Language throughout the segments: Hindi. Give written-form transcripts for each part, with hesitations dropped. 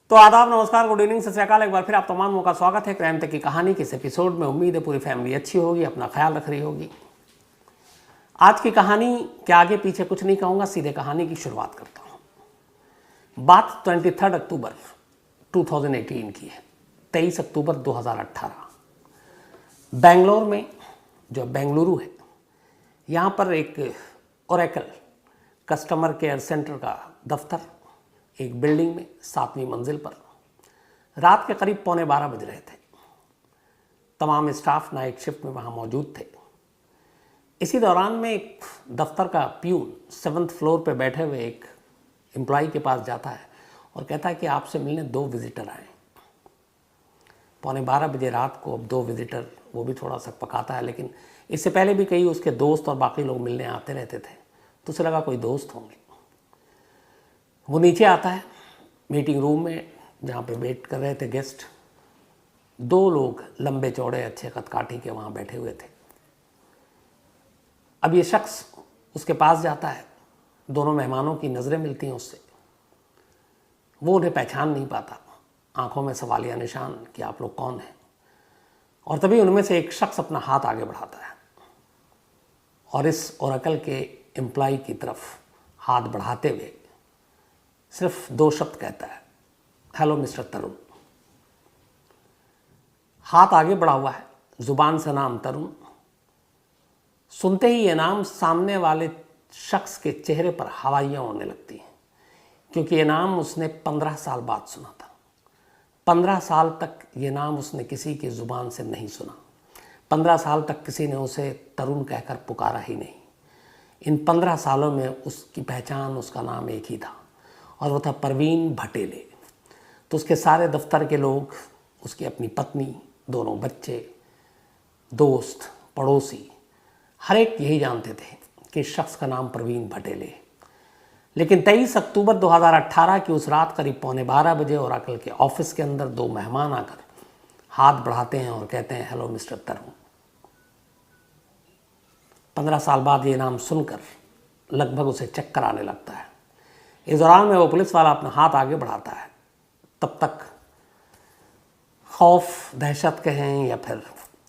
तो आदाब, नमस्कार, गुड इवनिंग, सत श्री अकाल। एक बार फिर आप तमाम का स्वागत है क्राइम तक की कहानी के इस एपिसोड में। उम्मीद है पूरी फैमिली अच्छी होगी, अपना ख्याल रख रही होगी। आज की कहानी के आगे पीछे कुछ नहीं कहूँगा, सीधे कहानी की शुरुआत करता हूँ। बात 23 अक्टूबर 2018 की है। 23 अक्टूबर 2018 बेंगलोर में, जो बेंगलुरु है, यहाँ पर एक ओरेकल कस्टमर केयर सेंटर का दफ्तर एक बिल्डिंग में 7वीं मंजिल पर रात के करीब 11:15 बज रहे थे। तमाम स्टाफ नाइट शिफ्ट में वहाँ मौजूद थे। इसी दौरान में एक दफ्तर का प्यून 7th फ्लोर पे बैठे हुए एक एम्प्लॉय के पास जाता है और कहता है कि आपसे मिलने 2 विजिटर आए। 11:15 बजे रात को अब 2 विजिटर, वो भी थोड़ा सा पकाता है, लेकिन इससे पहले भी कई उसके दोस्त और बाकी लोग मिलने आते रहते थे, तो उसे लगा कोई दोस्त होंगे। वो नीचे आता है मीटिंग रूम में, जहाँ पे वेट कर रहे थे गेस्ट। 2 लोग लंबे चौड़े अच्छे कदकाठी के वहाँ बैठे हुए थे। अब ये शख्स उसके पास जाता है, दोनों मेहमानों की नज़रें मिलती हैं उससे। वो उन्हें पहचान नहीं पाता, आंखों में सवालिया निशान कि आप लोग कौन हैं। और तभी उनमें से एक शख्स अपना हाथ आगे बढ़ाता है और इस ओरेकल के एम्प्लॉय की तरफ हाथ बढ़ाते हुए सिर्फ 2 शब्द कहता है, हेलो मिस्टर तरुण। हाथ आगे बढ़ा हुआ है, जुबान से नाम तरुण। सुनते ही ये नाम सामने वाले शख्स के चेहरे पर हवाइयाँ उड़ने लगती हैं, क्योंकि ये नाम उसने 15 साल बाद सुना था। 15 साल तक ये नाम उसने किसी की ज़ुबान से नहीं सुना। 15 साल तक किसी ने उसे तरुण कहकर पुकारा ही नहीं। इन 15 सालों में उसकी पहचान, उसका नाम एक ही था, और वो था परवीन भटेले। तो उसके सारे दफ्तर के लोग, उसकी अपनी पत्नी, दोनों बच्चे, दोस्त, पड़ोसी, हर एक यही जानते थे कि इस शख्स का नाम परवीन भटेले है। लेकिन 23 अक्टूबर 2018 की उस रात करीब 11:15 बजे ओरेकल के ऑफिस के अंदर 2 मेहमान आकर हाथ बढ़ाते हैं और कहते हैं, हेलो मिस्टर तरुण। 15 साल बाद ये नाम सुनकर लगभग उसे चक्कर आने लगता है। इस दौरान में वो पुलिस वाला अपना हाथ आगे बढ़ाता है। तब तक खौफ, दहशत कहें या फिर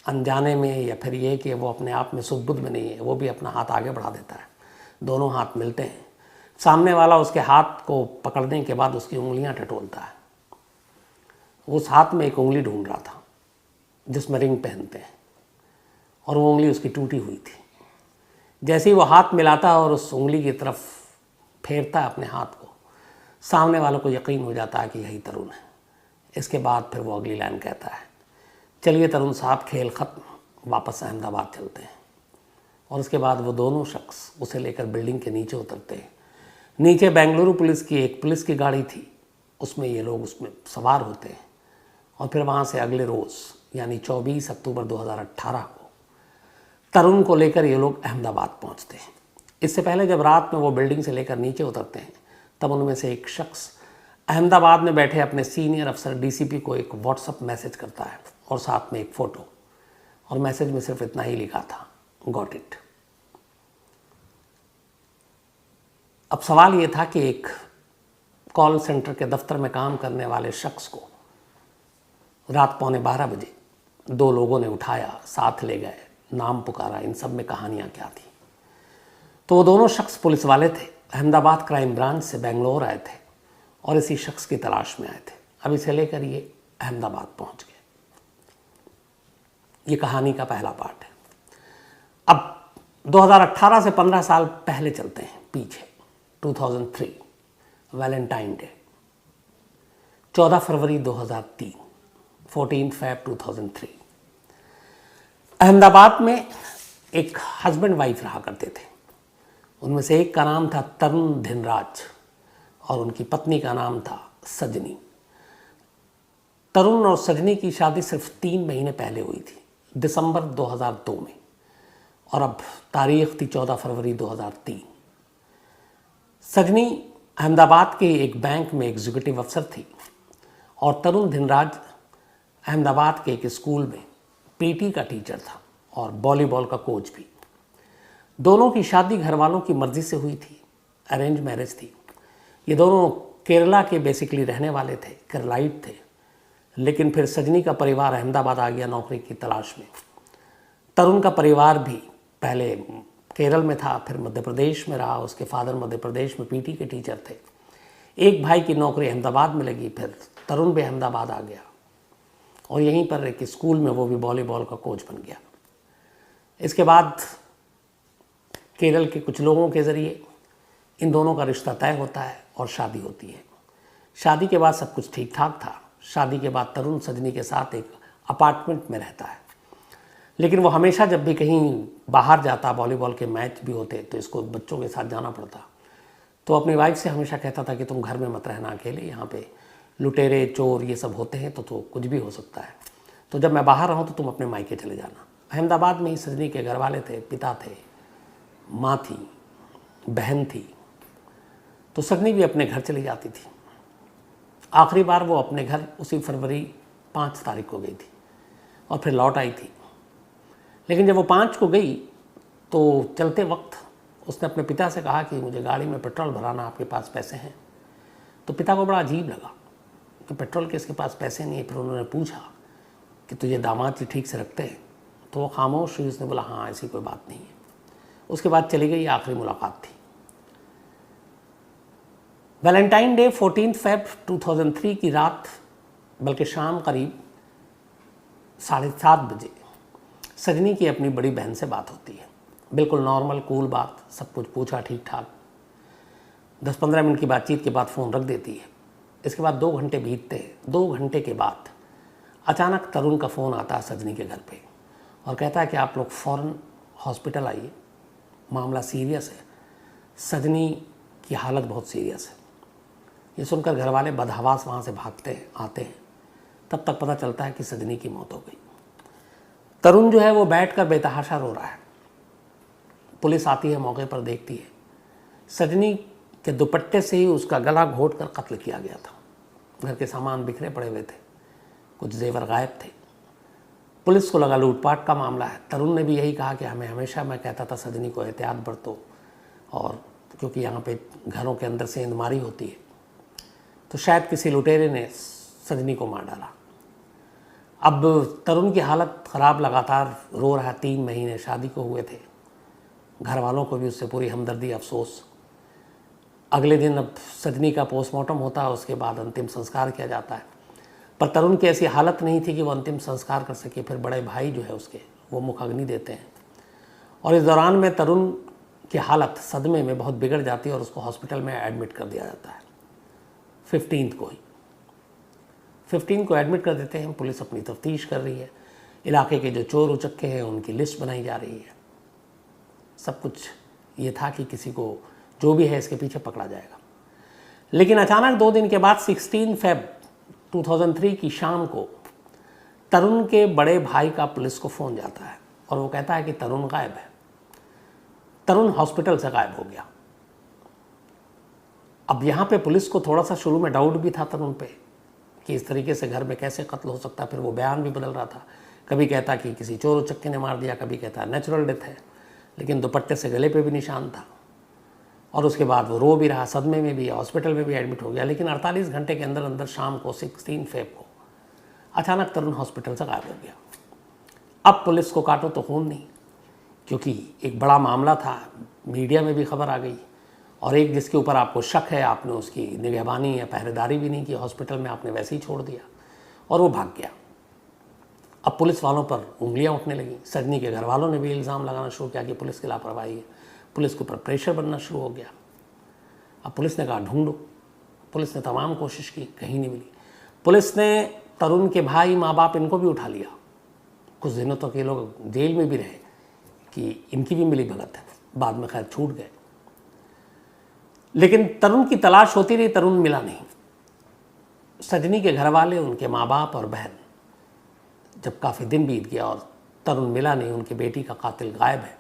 अनजाने में, या फिर ये कि वो अपने आप में सुध-बुध में नहीं है, वो भी अपना हाथ आगे बढ़ा देता है। दोनों हाथ मिलते हैं। सामने वाला उसके हाथ को पकड़ने के बाद उसकी उंगलियां टटोलता है। उस हाथ में एक उंगली ढूंढ रहा था जिसमें रिंग पहनते हैं, और वो उंगली उसकी टूटी हुई थी। जैसे ही वो हाथ मिलाता है और उस उंगली की तरफ फेरता है अपने हाथ को, सामने वालों को यकीन हो जाता है कि यही तरुण है। इसके बाद फिर वो अगली लाइन कहता है, चलिए तरुण साहब, खेल ख़त्म, वापस अहमदाबाद चलते हैं। और उसके बाद वो दोनों शख्स उसे लेकर बिल्डिंग के नीचे उतरते हैं। नीचे बेंगलुरु पुलिस की एक पुलिस की गाड़ी थी, उसमें ये लोग उसमें सवार होते हैं, और फिर वहाँ से अगले रोज़ यानी 24 अक्टूबर 2018 को तरुण को लेकर ये लोग अहमदाबाद पहुँचते हैं। इससे पहले जब रात में वो बिल्डिंग से लेकर नीचे उतरते हैं, तब उनमें से एक शख्स अहमदाबाद में बैठे अपने सीनियर अफसर डीसीपी को एक व्हाट्सएप मैसेज करता है और साथ में एक फ़ोटो, और मैसेज में सिर्फ इतना ही लिखा था, गॉट इट। अब सवाल ये था कि एक कॉल सेंटर के दफ्तर में काम करने वाले शख्स को रात 11:15 बजे 2 लोगों ने उठाया, साथ ले गए, नाम पुकारा, इन सब में कहानियाँ क्या थी। तो वो दोनों शख्स पुलिस वाले थे, अहमदाबाद क्राइम ब्रांच से बेंगलोर आए थे और इसी शख्स की तलाश में आए थे। अब इसे लेकर ये अहमदाबाद पहुंच गए। ये कहानी का पहला पार्ट है। अब 2018 से 15 साल पहले चलते हैं पीछे। 2003 वैलेंटाइन डे, 14 फरवरी 2003, 14 फ़रवरी 2003। अहमदाबाद में एक हस्बैंड वाइफ रहा करते थे। उनमें से एक का नाम था तरुण धिनराज और उनकी पत्नी का नाम था सजनी। तरुण और सजनी की शादी सिर्फ 3 महीने पहले हुई थी, दिसंबर 2002 में, और अब तारीख थी 14 फरवरी 2003। सजनी अहमदाबाद के एक बैंक में एग्जीक्यूटिव अफसर थी और तरुण धिनराज अहमदाबाद के एक स्कूल में पीटी का टीचर था और वॉलीबॉल का कोच भी। दोनों की शादी घर वालों की मर्ज़ी से हुई थी, अरेंज मैरिज थी। ये दोनों केरला के बेसिकली रहने वाले थे, केरलाइट थे, लेकिन फिर सजनी का परिवार अहमदाबाद आ गया नौकरी की तलाश में। तरुण का परिवार भी पहले केरल में था, फिर मध्य प्रदेश में रहा, उसके फादर मध्य प्रदेश में पीटी के टीचर थे। एक भाई की नौकरी अहमदाबाद में लगी, फिर तरुण भी अहमदाबाद आ गया और यहीं पर एक स्कूल में वो भी वॉलीबॉल का कोच बन गया। इसके बाद केरल के कुछ लोगों के ज़रिए इन दोनों का रिश्ता तय होता है और शादी होती है। शादी के बाद सब कुछ ठीक ठाक था। शादी के बाद तरुण सजनी के साथ एक अपार्टमेंट में रहता है, लेकिन वो हमेशा जब भी कहीं बाहर जाता, वॉलीबॉल के मैच भी होते तो इसको बच्चों के साथ जाना पड़ता, तो अपनी वाइफ से हमेशा कहता था कि तुम घर में मत रहना अकेले, यहाँ पे लुटेरे चोर ये सब होते हैं तो कुछ भी हो सकता है, तो जब मैं बाहर रहूँ तो तुम अपने मायके चले जाना। अहमदाबाद में ही सजनी के घर वाले थे, पिता थे, माँ थी, बहन थी, तो सजनी भी अपने घर चली जाती थी। आखिरी बार वो अपने घर उसी फरवरी 5 तारीख को गई थी और फिर लौट आई थी। लेकिन जब वो 5 को गई तो चलते वक्त उसने अपने पिता से कहा कि मुझे गाड़ी में पेट्रोल भराना, आपके पास पैसे हैं? तो पिता को बड़ा अजीब लगा कि पेट्रोल के इसके पास पैसे नहीं है। फिर उन्होंने पूछा कि तुझे दामाद जी ठीक से रखते हैं? तो वो खामोश हुई, उसने बोला हाँ ऐसी कोई बात नहीं है। उसके बाद चली गई, आखिरी मुलाकात थी। वैलेंटाइन डे 14 फेब 2003 की रात, बल्कि शाम करीब 7:30 बजे सजनी की अपनी बड़ी बहन से बात होती है। बिल्कुल नॉर्मल कूल बात, सब कुछ पूछा ठीक ठाक। 10-15 मिनट की बातचीत के बाद फ़ोन रख देती है। इसके बाद 2 घंटे बीतते हैं। 2 घंटे के बाद अचानक तरुण का फ़ोन आता है सजनी के घर पे और कहता है कि आप लोग फ़ौरन हॉस्पिटल आइए, मामला सीरियस है, सजनी की हालत बहुत सीरियस है। ये सुनकर घर वाले बदहवास वहाँ से भागते हैं, आते हैं। तब तक पता चलता है कि सजनी की मौत हो गई। तरुण जो है वो बैठकर बेतहाशा रो रहा है। पुलिस आती है, मौके पर देखती है, सजनी के दुपट्टे से ही उसका गला घोट कर कत्ल किया गया था। घर के सामान बिखरे पड़े हुए थे, कुछ जेवर गायब थे। पुलिस को लगा लूटपाट का मामला है। तरुण ने भी यही कहा कि हमें हमेशा, मैं कहता था सजनी को एहतियात बरतो, और क्योंकि यहाँ पे घरों के अंदर सेंधमारी होती है, तो शायद किसी लुटेरे ने सजनी को मार डाला। अब तरुण की हालत ख़राब, लगातार रो रहा। 3 महीने शादी को हुए थे। घर वालों को भी उससे पूरी हमदर्दी, अफसोस। अगले दिन अब सजनी का पोस्टमार्टम होता है, उसके बाद अंतिम संस्कार किया जाता है। पर तरुण की ऐसी हालत नहीं थी कि वो अंतिम संस्कार कर सके। फिर बड़े भाई जो है उसके, वो मुखाग्नि देते हैं और इस दौरान में तरुण की हालत सदमे में बहुत बिगड़ जाती है और उसको हॉस्पिटल में एडमिट कर दिया जाता है। 15 को एडमिट कर देते हैं। पुलिस अपनी तफ्तीश कर रही है, इलाके के जो चोर उचक्के हैं उनकी लिस्ट बनाई जा रही है। सब कुछ ये था कि किसी को जो भी है इसके पीछे पकड़ा जाएगा। लेकिन अचानक 2 दिन के बाद 16 फेब 2003 की शाम को तरुण के बड़े भाई का पुलिस को फ़ोन जाता है और वो कहता है कि तरुण गायब है। तरुण हॉस्पिटल से गायब हो गया। अब यहाँ पे पुलिस को थोड़ा सा शुरू में डाउट भी था तरुण पे कि इस तरीके से घर में कैसे कत्ल हो सकता है। फिर वो बयान भी बदल रहा था, कभी कहता कि किसी चोर उचक्के ने मार दिया, कभी कहता नेचुरल डेथ है, लेकिन दुपट्टे से गले पे भी निशान था। और उसके बाद वो रो भी रहा, सदमे में भी, हॉस्पिटल में भी एडमिट हो गया। लेकिन 48 घंटे के अंदर अंदर शाम को 16 फेब को अचानक तरुण हॉस्पिटल से गायब हो गया। अब पुलिस को काटो तो खून नहीं, क्योंकि एक बड़ा मामला था, मीडिया में भी खबर आ गई, और एक जिसके ऊपर आपको शक है, आपने उसकी निगहबानी या पहरेदारी भी नहीं की, हॉस्पिटल में आपने वैसे ही छोड़ दिया और वो भाग गया। अब पुलिस वालों पर उंगलियां उठने लगी। सजनी के घर वालों ने भी इल्ज़ाम लगाना शुरू किया कि पुलिस की लापरवाही है। पुलिस के ऊपर प्रेशर बनना शुरू हो गया। अब पुलिस ने कहा ढूंढो। पुलिस ने तमाम कोशिश की, कहीं नहीं मिली। पुलिस ने तरुण के भाई, माँ बाप, इनको भी उठा लिया। कुछ दिनों तक ये लोग जेल में भी रहे कि इनकी भी मिली भगत है। बाद में खैर छूट गए। लेकिन तरुण की तलाश होती रही, तरुण मिला नहीं। सजनी के घर वाले, उनके माँ बाप और बहन, जब काफ़ी दिन बीत गया और तरुण मिला नहीं, उनकी बेटी का कातिल गायब है,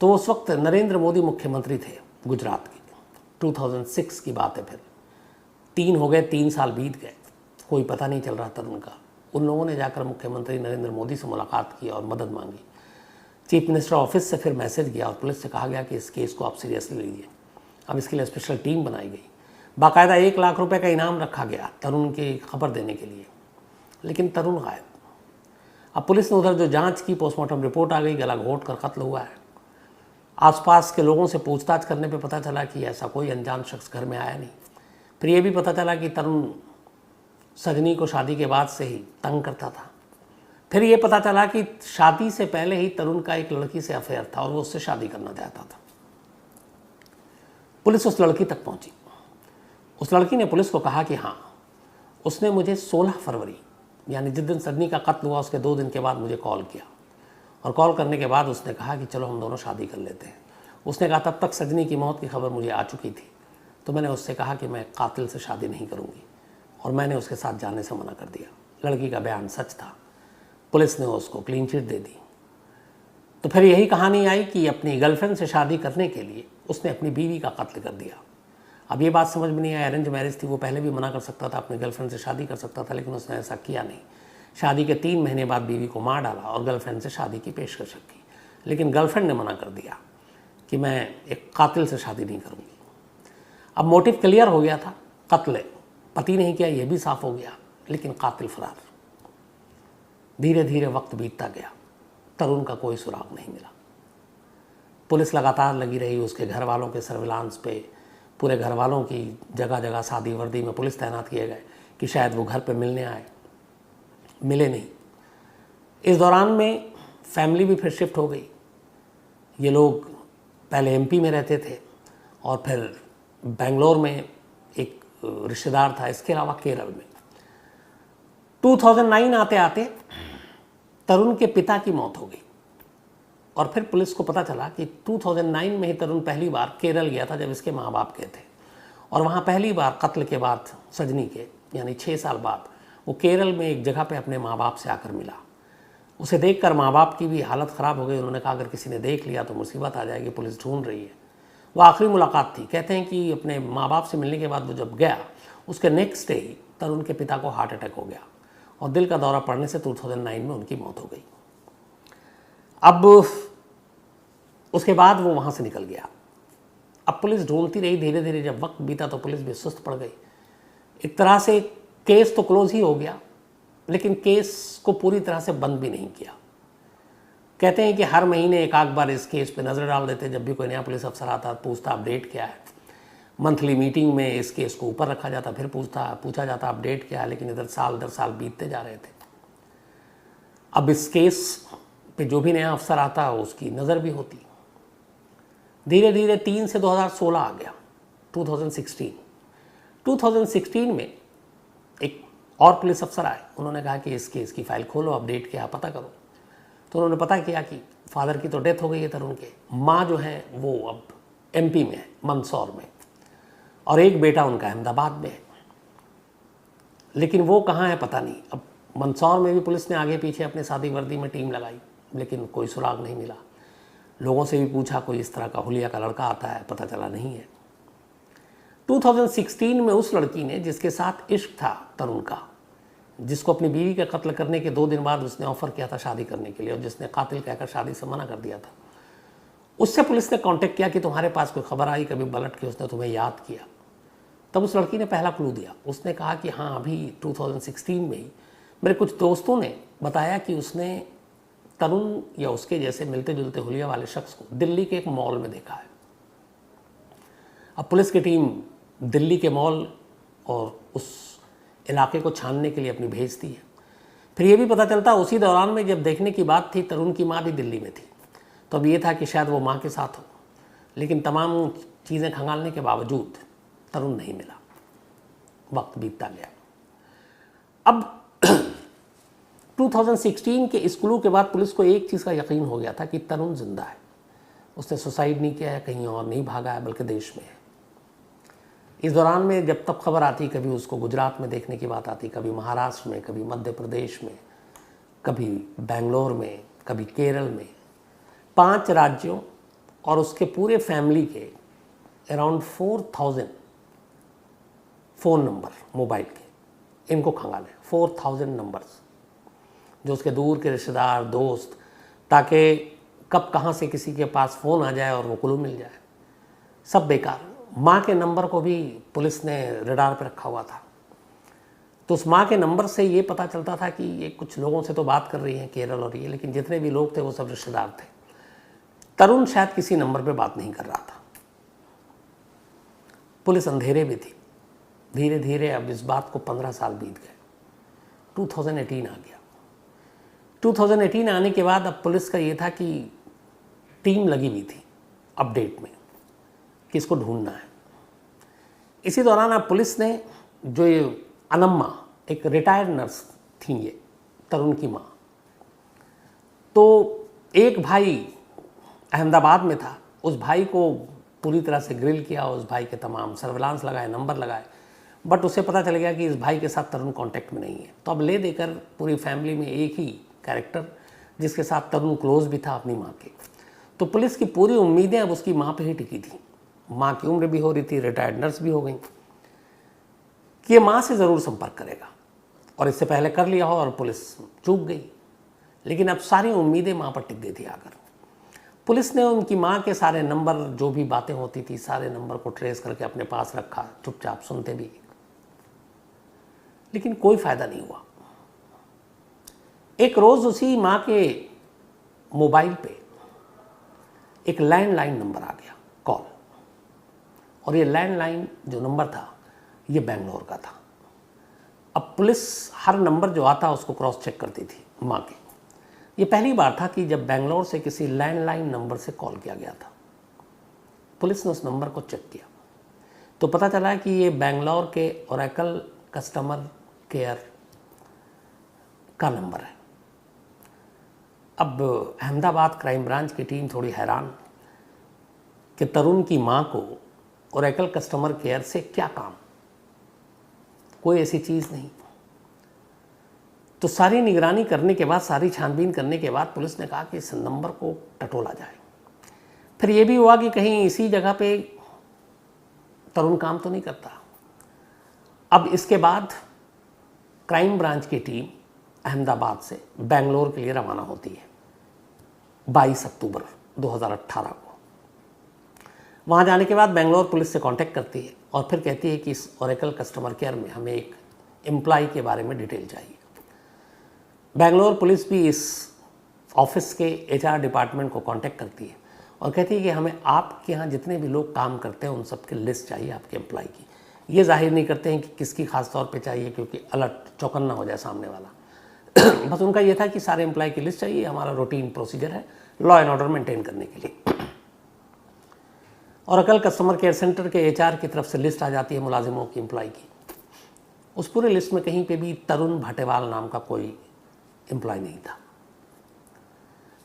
तो उस वक्त नरेंद्र मोदी मुख्यमंत्री थे गुजरात के। 2006 की बात है। फिर 3 हो गए, 3 साल बीत गए, कोई पता नहीं चल रहा तरुण का। उन लोगों ने जाकर मुख्यमंत्री नरेंद्र मोदी से मुलाकात की और मदद मांगी। चीफ मिनिस्टर ऑफिस से फिर मैसेज गया और पुलिस से कहा गया कि इस केस को आप सीरियसली लीजिए। अब इसके लिए स्पेशल टीम बनाई गई। बाकायदा 1 लाख रुपए का इनाम रखा गया तरुण की खबर देने के लिए, लेकिन तरुण गायब। अब पुलिस ने उधर जो जांच की, पोस्टमार्टम रिपोर्ट आ गई, गला घोंट कर कत्ल हुआ है। आसपास के लोगों से पूछताछ करने पे पता चला कि ऐसा कोई अनजान शख्स घर में आया नहीं। फिर ये भी पता चला कि तरुण सजनी को शादी के बाद से ही तंग करता था। फिर ये पता चला कि शादी से पहले ही तरुण का एक लड़की से अफेयर था और वो उससे शादी करना चाहता था। पुलिस उस लड़की तक पहुंची। उस लड़की ने पुलिस को कहा कि हाँ, उसने मुझे 16 फरवरी यानी जिस दिन सजनी का कत्ल हुआ उसके 2 दिन के बाद मुझे कॉल किया, और कॉल करने के बाद उसने कहा कि चलो हम दोनों शादी कर लेते हैं। उसने कहा तब तक सजनी की मौत की खबर मुझे आ चुकी थी, तो मैंने उससे कहा कि मैं कातिल से शादी नहीं करूँगी, और मैंने उसके साथ जाने से मना कर दिया। लड़की का बयान सच था। पुलिस ने उसको क्लीन चिट दे दी। तो फिर यही कहानी आई कि अपनी गर्लफ्रेंड से शादी करने के लिए उसने अपनी बीवी का कत्ल कर दिया। अब ये बात समझ में नहीं आई, अरेंज मैरिज थी, वो पहले भी मना कर सकता था, अपनी गर्लफ्रेंड से शादी कर सकता था, लेकिन उसने ऐसा किया नहीं। शादी के 3 महीने बाद बीवी को मार डाला और गर्लफ्रेंड से शादी की पेशकश की, लेकिन गर्लफ्रेंड ने मना कर दिया कि मैं एक कातिल से शादी नहीं करूँगी। अब मोटिव क्लियर हो गया था, कत्ल पति नहीं किया ये भी साफ हो गया, लेकिन कातिल फरार। धीरे धीरे वक्त बीतता गया, तरुण का कोई सुराग नहीं मिला। पुलिस लगातार लगी रही उसके घर वालों के सर्विलांस पे। पूरे घर वालों की जगह जगह शादी वर्दी में पुलिस तैनात किए गए कि शायद वो घर पे मिलने आए, मिले नहीं। इस दौरान में फैमिली भी फिर शिफ्ट हो गई। ये लोग पहले एमपी में रहते थे और फिर बेंगलोर में एक रिश्तेदार था, इसके अलावा केरल में। 2009 आते आते तरुण के पिता की मौत हो गई, और फिर पुलिस को पता चला कि 2009 में ही तरुण पहली बार केरल गया था जब इसके माँ बाप गए थे, और वहाँ पहली बार कत्ल के बाद सजनी के यानी 6 साल बाद वो केरल में एक जगह पे अपने माँ बाप से आकर मिला। उसे देखकर माँ बाप की भी हालत ख़राब हो गई। उन्होंने कहा अगर किसी ने देख लिया तो मुसीबत आ जाएगी, पुलिस ढूंढ रही है। वो आखिरी मुलाकात थी। कहते हैं कि अपने माँ बाप से मिलने के बाद वो जब गया, उसके नेक्स्ट डे ही तरुण के पिता को हार्ट अटैक हो गया और दिल का दौरा पड़ने से 2009 में उनकी मौत हो गई। अब उसके बाद वो वहाँ से निकल गया। अब पुलिस ढूंढती रही। धीरे धीरे जब वक्त बीता तो पुलिस भी सुस्त पड़ गई। एक तरह से केस तो क्लोज ही हो गया, लेकिन केस को पूरी तरह से बंद भी नहीं किया। कहते हैं कि हर महीने एक आध बार इस केस पे नज़र डाल देते। जब भी कोई नया पुलिस अफसर आता पूछता अपडेट क्या है। मंथली मीटिंग में इस केस को ऊपर रखा जाता, फिर पूछा जाता अपडेट क्या है। लेकिन इधर साल बीतते जा रहे थे। अब इस केस पे जो भी नया अफसर आता उसकी नज़र भी होती। धीरे धीरे 3 से 2016 आ गया, 2016 में एक और पुलिस अफसर आए। उन्होंने कहा कि इस केस की फाइल खोलो, अपडेट क्या पता करो। तो उन्होंने पता किया कि फादर की तो डेथ हो गई है तरुण के, माँ जो है वो अब एमपी में है, मंदसौर में, और एक बेटा उनका अहमदाबाद में है। लेकिन वो कहाँ है पता नहीं। अब मंदसौर में भी पुलिस ने आगे पीछे अपने शादी वर्दी में टीम लगाई, लेकिन कोई सुराग नहीं मिला। लोगों से भी पूछा, कोई इस तरह का हुलिया का लड़का आता है, पता चला नहीं है। 2016 में उस लड़की ने जिसके साथ इश्क था तरुण का, जिसको अपनी बीवी का कत्ल करने के 2 दिन बाद उसने ऑफर किया था शादी करने के लिए, और जिसने कातिल कहकर शादी से मना कर दिया था, उससे पुलिस ने कांटेक्ट किया कि तुम्हारे पास कोई खबर आई कभी पलट के उसने तुम्हें याद किया। तब उस लड़की ने पहला क्लू दिया। उसने कहा कि हाँ, अभी 2016 में ही मेरे कुछ दोस्तों ने बताया कि उसने तरुण या उसके जैसे मिलते जुलते हुलिया वाले शख्स को दिल्ली के एक मॉल में देखा है। अब पुलिस की टीम दिल्ली के मॉल और उस इलाके को छानने के लिए अपनी भेजती है। फिर ये भी पता चलता उसी दौरान में जब देखने की बात थी, तरुण की माँ भी दिल्ली में थी। तो अब ये था कि शायद वो माँ के साथ हो, लेकिन तमाम चीज़ें खंगालने के बावजूद तरुण नहीं मिला। वक्त बीतता गया। अब 2016 के इस क्लू के बाद पुलिस को एक चीज़ का यकीन हो गया था कि तरुण जिंदा है। उसने सुसाइड नहीं किया है, कहीं और नहीं भागा है, बल्कि देश में है। इस दौरान में जब तब खबर आती, कभी उसको गुजरात में देखने की बात आती, कभी महाराष्ट्र में, कभी मध्य प्रदेश में, कभी बेंगलोर में, कभी केरल में। 5 राज्यों और उसके पूरे फैमिली के अराउंड 4000 फ़ोन नंबर मोबाइल के, इनको खंगाले। 4000 नंबर्स जो उसके दूर के रिश्तेदार, दोस्त, ताकि कब कहाँ से किसी के पास फ़ोन आ जाए और वो क्लू मिल जाए। सब बेकार। माँ के नंबर को भी पुलिस ने रडार पर रखा हुआ था। तो उस माँ के नंबर से ये पता चलता था कि ये कुछ लोगों से तो बात कर रही हैं केरल और ये, लेकिन जितने भी लोग थे वो सब रिश्तेदार थे। तरुण शायद किसी नंबर पे बात नहीं कर रहा था। पुलिस अंधेरे में थी। धीरे धीरे अब इस बात को 15 साल बीत गए। 2018 आ गया। 2018 आने के बाद अब पुलिस का ये था कि टीम लगी हुई थी अपडेट में कि इसको ढूंढना है। इसी दौरान अब पुलिस ने, जो ये अनम्मा एक रिटायर्ड नर्स थी, ये तरुण की माँ, तो एक भाई अहमदाबाद में था, उस भाई को पूरी तरह से ग्रिल किया, उस भाई के तमाम सर्विलांस लगाए, नंबर लगाए, बट उसे पता चल गया कि इस भाई के साथ तरुण कांटेक्ट में नहीं है। तो अब ले देकर पूरी फैमिली में एक ही कैरेक्टर जिसके साथ तरुण क्लोज भी था अपनी माँ के। तो पुलिस की पूरी उम्मीदें अब उसकी माँ पे ही टिकी थी। माँ की उम्र भी हो रही थी, रिटायर्ड नर्स भी हो गई, कि ये माँ से ज़रूर संपर्क करेगा, और इससे पहले कर लिया हो और पुलिस चूक गई। लेकिन अब सारी उम्मीदें माँ पर टिक गई थी आकर। पुलिस ने उनकी माँ के सारे नंबर, जो भी बातें होती थी, सारे नंबर को ट्रेस करके अपने पास रखा, चुपचाप सुनते भी, लेकिन कोई फ़ायदा नहीं हुआ। एक रोज़ उसी माँ के मोबाइल पे एक लैंडलाइन नंबर आ गया, कॉल, और ये लैंडलाइन जो नंबर था ये बेंगलोर का था। अब पुलिस हर नंबर जो आता उसको क्रॉस चेक करती थी माँ के। ये पहली बार था कि जब बेंगलोर से किसी लैंडलाइन नंबर से कॉल किया गया था। पुलिस ने उस नंबर को चेक किया तो पता चला कि ये बेंगलोर के ओरेकल कस्टमर केयर का नंबर है। अब अहमदाबाद क्राइम ब्रांच की टीम थोड़ी हैरान कि तरुण की माँ को ओरेकल कस्टमर केयर से क्या काम, कोई ऐसी चीज़ नहीं। तो सारी निगरानी करने के बाद, सारी छानबीन करने के बाद पुलिस ने कहा कि इस नंबर को टटोला जाए। फिर ये भी हुआ कि कहीं इसी जगह पे तरुण काम तो नहीं करता। अब इसके बाद क्राइम ब्रांच की टीम अहमदाबाद से बेंगलोर के लिए रवाना होती है 22 अक्टूबर 2018 को। वहाँ जाने के बाद बेंगलोर पुलिस से कांटेक्ट करती है और फिर कहती है कि इस ओरेकल कस्टमर केयर में हमें एक एम्प्लॉय के बारे में डिटेल चाहिए। बेंगलोर पुलिस भी इस ऑफिस के HR डिपार्टमेंट को कांटेक्ट करती है और कहती है कि हमें आपके यहाँ जितने भी लोग काम करते हैं उन सबकी लिस्ट चाहिए आपके एम्प्लॉय की। ये जाहिर नहीं करते हैं कि किसकी खास तौर पे चाहिए, क्योंकि अलर्ट चौकन्ना हो जाए सामने वाला। बस उनका ये था कि सारे एम्प्लॉय की लिस्ट चाहिए, हमारा रूटीन प्रोसीजर है लॉ एंड ऑर्डर मेंटेन करने के लिए। ओरेकल कस्टमर केयर सेंटर के HR की तरफ से लिस्ट आ जाती है मुलाजिमों की, एम्प्लॉय की। उस पूरे लिस्ट में कहीं पे भी तरुण भटेवाल नाम का कोई एम्प्लॉय नहीं था।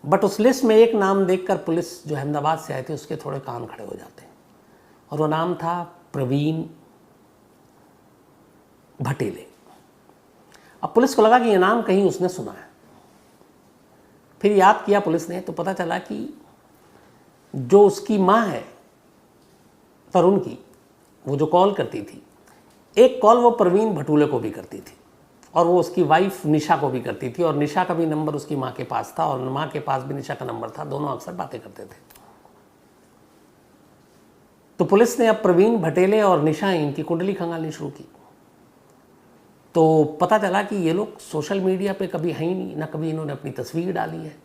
बट उस लिस्ट में एक नाम देखकर पुलिस जो अहमदाबाद से आए थे उसके थोड़े कान खड़े हो जाते हैं, और वो नाम था प्रवीण भटेले। अब पुलिस को लगा कि ये नाम कहीं उसने सुना है। फिर याद किया पुलिस ने तो पता चला कि जो उसकी माँ है तरुण की, वो जो कॉल करती थी, एक कॉल वो प्रवीण भटूले को भी करती थी और वो उसकी वाइफ निशा को भी करती थी, और निशा का भी नंबर उसकी माँ के पास था और माँ के पास भी निशा का नंबर था। दोनों अक्सर बातें करते थे। तो पुलिस ने अब प्रवीण भटेले और निशा इनकी कुंडली खंगालनी शुरू की। तो पता चला कि ये लोग सोशल मीडिया पे कभी हैं ही नहीं, ना कभी इन्होंने अपनी तस्वीर डाली है।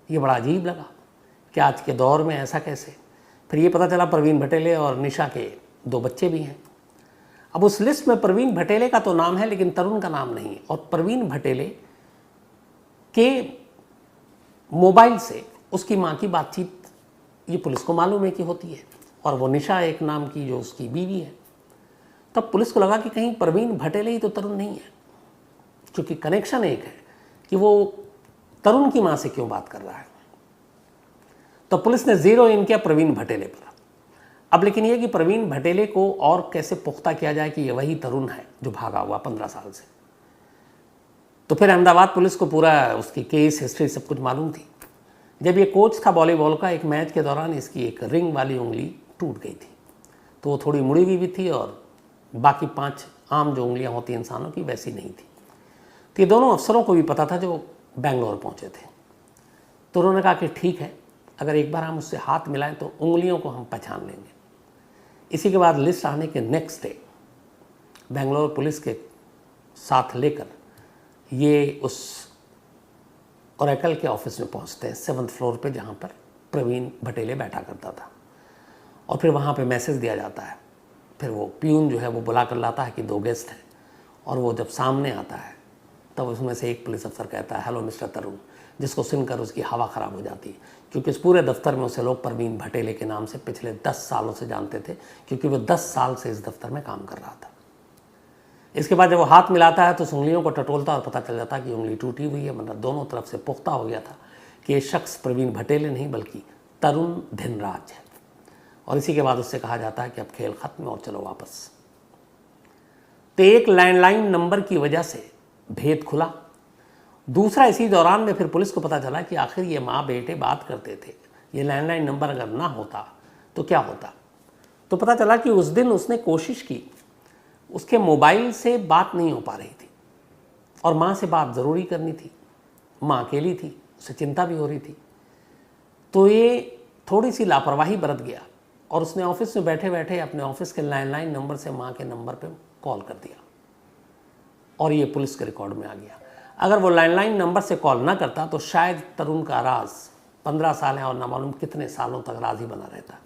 ये बड़ा अजीब लगा कि आज के दौर में ऐसा कैसे। फिर ये पता चला प्रवीण भटेले और निशा के 2 बच्चे भी हैं। अब उस लिस्ट में प्रवीण भटेले का तो नाम है लेकिन तरुण का नाम नहीं है, और प्रवीण भटेले के मोबाइल से उसकी माँ की बातचीत ये पुलिस को मालूम है कि होती है, और वो निशा एक नाम की जो उसकी बीवी है। तब पुलिस को लगा कि कहीं प्रवीण भटेले ही तो तरुण नहीं है, क्योंकि कनेक्शन एक है कि वो तरुण की माँ से क्यों बात कर रहा है। तो पुलिस ने ज़ीरो इन किया प्रवीण भटेले पर। अब लेकिन ये कि प्रवीण भटेले को और कैसे पुख्ता किया जाए कि ये वही तरुण है जो भागा हुआ 15 साल से। तो फिर अहमदाबाद पुलिस को पूरा उसकी केस हिस्ट्री सब कुछ मालूम थी। जब ये कोच था वॉलीबॉल का, एक मैच के दौरान इसकी एक रिंग वाली उंगली टूट गई थी, तो वो थोड़ी मुड़ी हुई भी थी और बाकी 5 आम जो उंगलियां होती हैं इंसानों की वैसी नहीं थी। तो ये दोनों अफसरों को भी पता था जो बेंगलोर पहुंचे थे। तो उन्होंने कहा कि ठीक है, अगर एक बार हम उससे हाथ मिलाएं तो उंगलियों को हम पहचान लेंगे। इसी के बाद लिस्ट आने के नेक्स्ट डे बेंगलोर पुलिस के साथ लेकर ये उस ओरेकल के ऑफिस में पहुंचते हैं 7th फ्लोर पे, जहां पर प्रवीण भटेले बैठा करता था। और फिर वहां पे मैसेज दिया जाता है। फिर वो प्यून जो है वो बुला कर लाता है कि 2 गेस्ट हैं, और वो जब सामने आता है तब उसमें से एक पुलिस अफसर कहता है, हेलो मिस्टर तरुण, जिसको सुनकर उसकी हवा ख़राब हो जाती है, क्योंकि इस पूरे दफ्तर में उसे लोग प्रवीण भटेले के नाम से पिछले 10 सालों से जानते थे, क्योंकि वो 10 साल से इस दफ्तर में काम कर रहा था। इसके बाद जब वो हाथ मिलाता है तो उस उंगलियों को टटोलता और पता चल जाता कि उंगली टूटी हुई है, मतलब दोनों तरफ से पुख्ता हो गया था कि ये शख्स प्रवीण भटेले नहीं बल्कि तरुण धिनराज है। और इसी के बाद उससे कहा जाता है कि अब खेल खत्म और चलो वापस। तो एक लैंडलाइन नंबर की वजह से भेद खुला। दूसरा, इसी दौरान में फिर पुलिस को पता चला कि आखिर ये माँ बेटे बात करते थे, ये लैंडलाइन नंबर अगर ना होता तो क्या होता। तो पता चला कि उस दिन उसने कोशिश की, उसके मोबाइल से बात नहीं हो पा रही थी, और माँ से बात ज़रूरी करनी थी। माँ अकेली थी, उसे चिंता भी हो रही थी। तो ये थोड़ी सी लापरवाही बरत गया और उसने ऑफिस में बैठे बैठे अपने ऑफिस के लैंडलाइन नंबर से माँ के नंबर पे कॉल कर दिया, और ये पुलिस के रिकॉर्ड में आ गया। अगर वो लैंडलाइन नंबर से कॉल ना करता तो शायद तरुण का राज 15 साल है और ना मालूम कितने सालों तक राज ही बना रहता।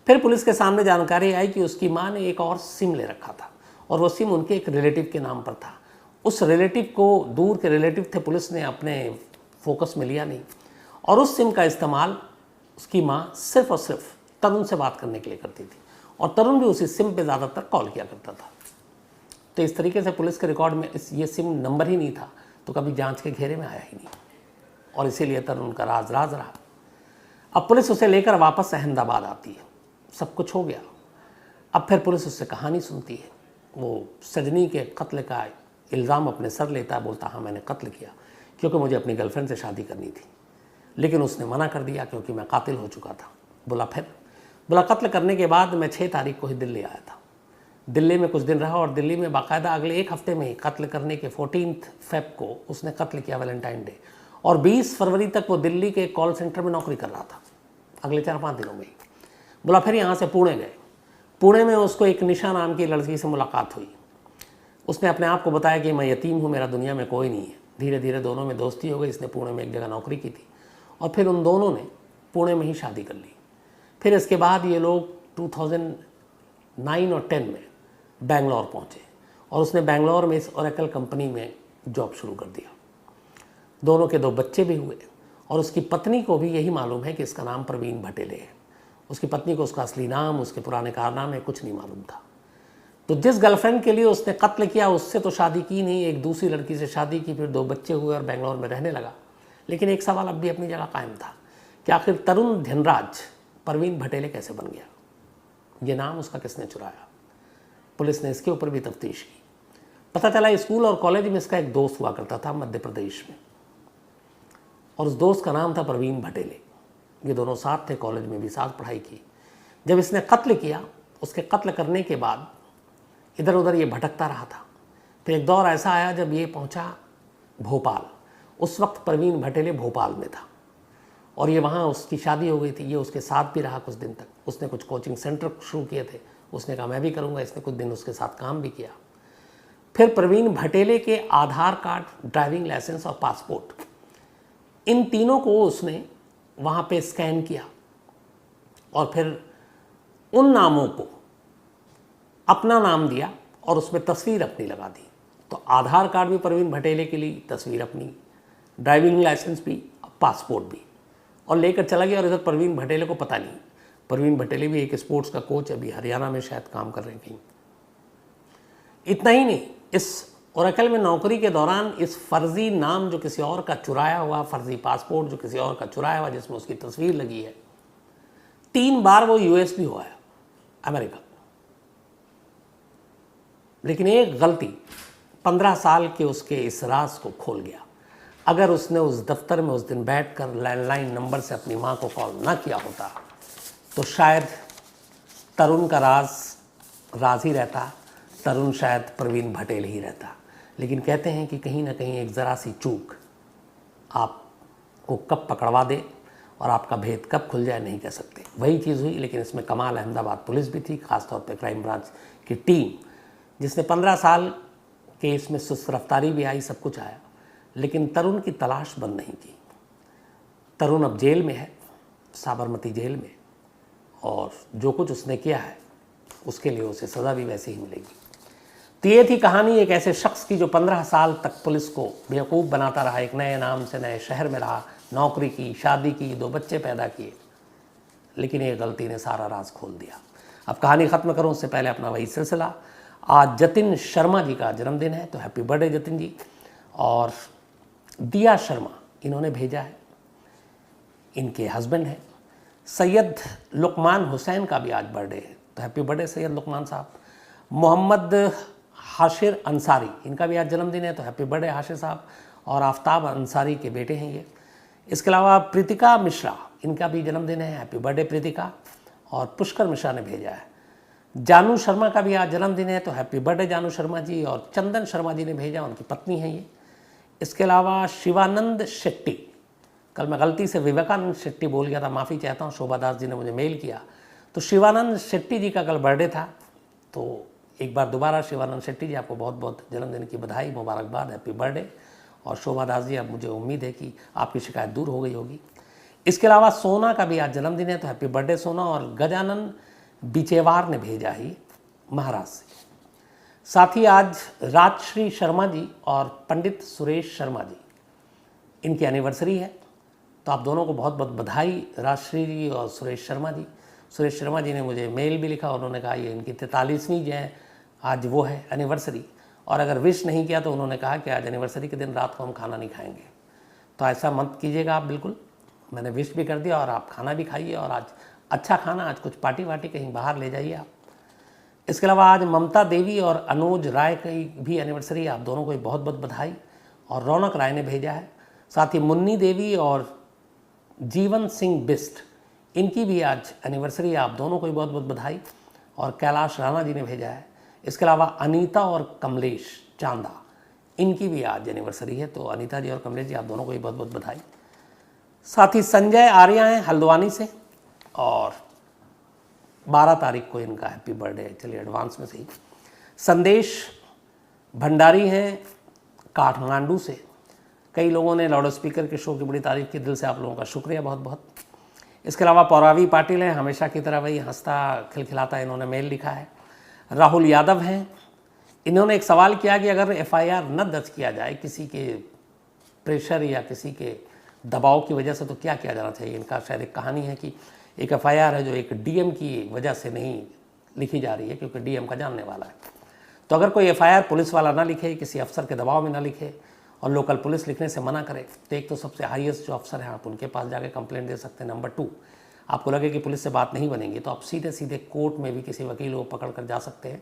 फिर पुलिस के सामने जानकारी आई कि उसकी माँ ने एक और सिम ले रखा था, और वो सिम उनके एक रिलेटिव के नाम पर था। उस रिलेटिव को, दूर के रिलेटिव थे, पुलिस ने अपने फोकस में लिया नहीं, और उस सिम का इस्तेमाल उसकी माँ सिर्फ और सिर्फ तरुण से बात करने के लिए करती थी, और तरुण भी उसी सिम पे ज़्यादातर कॉल किया करता था। तो इस तरीके से पुलिस के रिकॉर्ड में ये सिम नंबर ही नहीं था, तो कभी जांच के घेरे में आया ही नहीं, और इसीलिए तरुण का राज राज रहा। अब पुलिस उसे लेकर वापस अहमदाबाद आती है, सब कुछ हो गया। अब फिर पुलिस उससे कहानी सुनती है। वो सजनी के कत्ल का इल्ज़ाम अपने सर लेता है, बोलता हाँ मैंने कत्ल किया क्योंकि मुझे अपनी गर्लफ्रेंड से शादी करनी थी, लेकिन उसने मना कर दिया क्योंकि मैं कातिल हो चुका था। बोला कत्ल करने के बाद मैं 6 तारीख को ही दिल्ली आया था। दिल्ली में कुछ दिन रहा, और दिल्ली में बाकायदा अगले 1 हफ्ते में ही कत्ल करने के 14 फेब को उसने कत्ल किया, वैलेंटाइन डे, और 20 फरवरी तक वो दिल्ली के कॉल सेंटर में नौकरी कर रहा था, अगले 4-5 दिनों में ही। बोला फिर यहाँ से पुणे गए। पुणे में उसको एक निशा नाम की लड़की से मुलाकात हुई। उसने अपने आप को बताया कि मैं यतीम हूँ, मेरा दुनिया में कोई नहीं है। धीरे धीरे दोनों में दोस्ती हो गई। इसने पुणे में एक जगह नौकरी की थी, और फिर उन दोनों ने पुणे में ही शादी कर ली। फिर इसके बाद ये लोग 2009 और 10 में बेंगलोर पहुँचे, और उसने बेंगलोर में इस ओरेकल कंपनी में जॉब शुरू कर दिया। दोनों के 2 बच्चे भी हुए, और उसकी पत्नी को भी यही मालूम है कि इसका नाम प्रवीण भटेले है। उसकी पत्नी को उसका असली नाम, उसके पुराने कारनामे कुछ नहीं मालूम था। तो जिस गर्लफ्रेंड के लिए उसने कत्ल किया उससे तो शादी की नहीं, एक दूसरी लड़की से शादी की, फिर 2 बच्चे हुए और बेंगलोर में रहने लगा। लेकिन एक सवाल अब भी अपनी जगह कायम था कि आखिर तरुण धिनराज प्रवीण भटेले कैसे बन गया, ये नाम उसका किसने चुराया। पुलिस ने इसके ऊपर भी तफ्तीश की। पता चला स्कूल और कॉलेज में इसका एक दोस्त हुआ करता था मध्य प्रदेश में, और उस दोस्त का नाम था प्रवीण भटेले। ये दोनों साथ थे, कॉलेज में भी साथ पढ़ाई की। जब इसने कत्ल किया, उसके कत्ल करने के बाद इधर उधर ये भटकता रहा था। फिर एक दौर ऐसा आया जब ये पहुंचा भोपाल। उस वक्त प्रवीण भटेले भोपाल में था, और ये वहाँ उसकी शादी हो गई थी। ये उसके साथ भी रहा कुछ दिन तक। उसने कुछ कोचिंग सेंटर शुरू किए थे, उसने कहा मैं भी करूँगा। इसने कुछ दिन उसके साथ काम भी किया। फिर प्रवीण भटेले के आधार कार्ड, ड्राइविंग लाइसेंस और पासपोर्ट, इन तीनों को उसने वहाँ पे स्कैन किया, और फिर उन नामों को अपना नाम दिया और उसमें तस्वीर अपनी लगा दी। तो आधार कार्ड भी प्रवीण भटेले के लिए, तस्वीर अपनी, ड्राइविंग लाइसेंस भी, पासपोर्ट भी, और लेकर चला गया। और इधर प्रवीण भटेले को पता नहीं। प्रवीण भटेले भी एक स्पोर्ट्स का कोच, अभी हरियाणा में शायद काम कर रहे हैं कहीं। इतना ही नहीं, इस ओरेकल में नौकरी के दौरान इस फर्जी नाम जो किसी और का चुराया हुआ, फर्जी पासपोर्ट जो किसी और का चुराया हुआ जिसमें उसकी तस्वीर लगी है, 3 बार वो यूएस भी हुआ है, अमेरिका। लेकिन एक गलती 15 साल के उसके इस राज को खोल गया। अगर उसने उस दफ्तर में उस दिन बैठकर लैंडलाइन नंबर से अपनी माँ को कॉल ना किया होता तो शायद तरुण का राज ही रहता, तरुण शायद प्रवीण भटेले ही रहता। लेकिन कहते हैं कि कहीं ना कहीं एक ज़रा सी चूक आपको कब पकड़वा दे और आपका भेद कब खुल जाए नहीं कह सकते। वही चीज़ हुई, लेकिन इसमें कमाल अहमदाबाद पुलिस भी थी, खासतौर पे क्राइम ब्रांच की टीम, जिसने 15 साल के इसमें सुस्त रफ्तारी भी आई, सब कुछ आया, लेकिन तरुण की तलाश बंद नहीं की। तरुण अब जेल में है, साबरमती जेल में, और जो कुछ उसने किया है उसके लिए उसे सज़ा भी वैसे ही मिलेगी। तो ये थी कहानी एक ऐसे शख्स की जो 15 साल तक पुलिस को बेवकूफ़ बनाता रहा, एक नए नाम से नए शहर में रहा, नौकरी की, शादी की, 2 बच्चे पैदा किए, लेकिन ये गलती ने सारा राज खोल दिया। अब कहानी ख़त्म करूं उससे पहले अपना वही सिलसिला। आज जतिन शर्मा जी का जन्मदिन है, तो हैप्पी बर्थडे जतिन जी। और दिया शर्मा इन्होंने भेजा है, इनके हस्बैंड हैं। सैयद लुकमान हुसैन का भी आज बर्थडे है, तो हैप्पी बर्थडे सैयद लुकमान साहब। मोहम्मद हाशिर अंसारी, इनका भी आज जन्मदिन है, तो हैप्पी बर्थडे हाशिर साहब। और आफ्ताब अंसारी के बेटे हैं ये। इसके अलावा प्रीतिका मिश्रा, इनका भी जन्मदिन है, हैप्पी बर्थडे प्रीतिका। और पुष्कर मिश्रा ने भेजा है। जानू शर्मा का भी आज जन्मदिन है, तो हैप्पी बर्थडे जानू शर्मा जी। और चंदन शर्मा जी ने भेजा, उनकी पत्नी है ये। इसके अलावा शिवानंद शेट्टी, कल मैं गलती से विवेकानंद शेट्टी बोल गया था, माफ़ी चाहता हूँ, शोभा दास जी ने मुझे मेल किया। तो शिवानंद शेट्टी जी का कल बर्थडे था, तो एक बार दोबारा शिवानंद शेट्टी जी आपको बहुत बहुत जन्मदिन की बधाई, मुबारकबाद, हैप्पी बर्थडे। और शोभा दास जी, अब मुझे उम्मीद है कि आपकी शिकायत दूर हो गई होगी। इसके अलावा सोना का भी आज जन्मदिन है, तो हैप्पी बर्थडे सोना। और गजानन बिचेवार ने भेजा ही महाराष्ट्र से। साथ ही आज राजश्री शर्मा जी और पंडित सुरेश शर्मा जी, इनकी एनिवर्सरी है, तो आप दोनों को बहुत बहुत बधाई, राजश्री जी और सुरेश शर्मा जी। सुरेश शर्मा जी ने मुझे मेल भी लिखा, उन्होंने कहा ये इनकी 43वीं जो है आज वो है एनिवर्सरी, और अगर विश नहीं किया तो उन्होंने कहा कि आज एनिवर्सरी के दिन रात को हम खाना नहीं खाएंगे। तो ऐसा मत कीजिएगा आप, बिल्कुल। मैंने विश भी कर दिया और आप खाना भी खाइए, और आज अच्छा खाना, आज कुछ पार्टी वार्टी कहीं बाहर ले जाइए आप। इसके अलावा आज ममता देवी और अनुज राय की भी एनिवर्सरी है, आप दोनों को बहुत बहुत बधाई। और रौनक राय ने भेजा है। साथ ही मुन्नी देवी और जीवन सिंह बिस्ट, इनकी भी आज एनिवर्सरी है, आप दोनों को भी बहुत बहुत बधाई। और कैलाश राणा जी ने भेजा है। इसके अलावा अनीता और कमलेश चांदा, इनकी भी आज एनिवर्सरी है, तो अनीता जी और कमलेश जी आप दोनों को भी बहुत बहुत बधाई। साथ ही संजय आर्या हैं हल्द्वानी से, और 12 तारीख को इनका हैप्पी बर्थडे है, चलिए एडवांस में सही। संदेश भंडारी हैं काठमांडू से। कई लोगों ने लाउड स्पीकर के शो की बड़ी तारीफ की, दिल से आप लोगों का शुक्रिया बहुत बहुत। इसके अलावा पौरावी पाटिल हैं, हमेशा की तरह वही हंसता खिलखिलाता, इन्होंने मेल लिखा है। राहुल यादव हैं, इन्होंने एक सवाल किया कि अगर एफआईआर न दर्ज किया जाए किसी के प्रेशर या किसी के दबाव की वजह से, तो क्या किया जाना चाहिए। इनका शायद एक कहानी है कि एक एफआईआर है जो एक डीएम की वजह से नहीं लिखी जा रही है, क्योंकि डीएम का जानने वाला है। तो अगर कोई एफआईआर पुलिस वाला ना लिखे, किसी अफसर के दबाव में ना लिखे, और लोकल पुलिस लिखने से मना करे, तो एक तो सबसे हाईएस्ट जो अफसर हैं आप उनके पास जाके कंप्लेंट दे सकते हैं। नंबर 2, आपको लगे कि पुलिस से बात नहीं बनेगी, तो आप सीधे सीधे कोर्ट में भी किसी वकील को पकड़ कर जा सकते हैं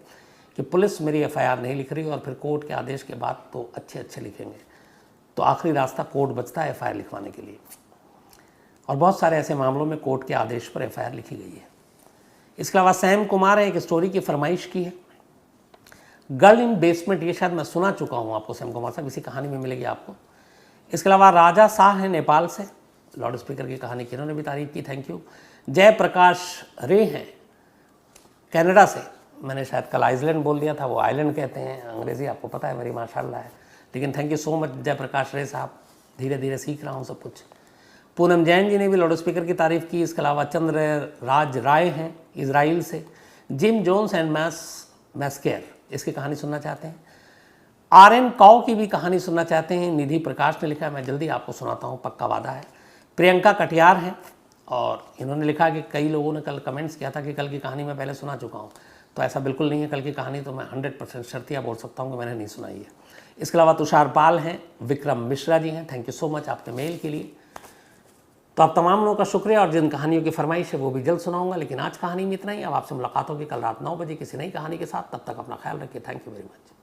कि पुलिस मेरी एफआईआर नहीं लिख रही, और फिर कोर्ट के आदेश के बाद तो अच्छे अच्छे लिखेंगे। तो आखिरी रास्ता कोर्ट बचता है एफआईआर लिखवाने के लिए, और बहुत सारे ऐसे मामलों में कोर्ट के आदेश पर एफआईआर लिखी गई है। इसके अलावा सैम कुमार है, एक स्टोरी की फरमाइश की है, गर्ल इन बेसमेंट, ये शायद मैं सुना चुका हूँ आपको सैम कुमार साहब, इसी कहानी में मिलेगी आपको। इसके अलावा राजा शाह है नेपाल से, लाउड स्पीकर की कहानी की इन्होंने भी तारीफ की, थैंक यू। जय प्रकाश रे हैं कनाडा से, मैंने शायद कल आइसलैंड बोल दिया था, वो आइलैंड कहते हैं, अंग्रेज़ी आपको पता है मेरी माशाल्लाह है, लेकिन थैंक यू सो मच जय प्रकाश रे साहब, धीरे धीरे सीख रहा हूँ सब कुछ। पूनम जैन जी ने भी लाउड स्पीकर की तारीफ़ की। इसके अलावा चंद्र राज राय हैं इजराइल से। जिम जोन्स एंड मैस्केयर, इसकी कहानी सुनना चाहते हैं। आर.एन. काउ की भी कहानी सुनना चाहते हैं, निधि प्रकाश ने लिखा है, मैं जल्दी आपको सुनाता हूँ, पक्का वादा है। प्रियंका कटियार हैं, और इन्होंने लिखा कि कई लोगों ने कल कमेंट्स किया था कि कल की कहानी मैं पहले सुना चुका हूँ, तो ऐसा बिल्कुल नहीं है। कल की कहानी तो मैं 100% शर्तिया बोल सकता हूँ कि मैंने नहीं सुनाई है। इसके अलावा तुषार पाल हैं, विक्रम मिश्रा जी हैं, थैंक यू सो मच आपके मेल के लिए। तो आप तमाम लोगों का शुक्रिया, और जिन कहानियों की फरमाइश है वो भी जल्द सुनाऊंगा, लेकिन आज कहानी में इतना ही। अब आपसे मुलाकात होगी कल रात 9 बजे किसी नई कहानी के साथ, तब तक अपना ख्याल रखिए, थैंक यू वेरी मच।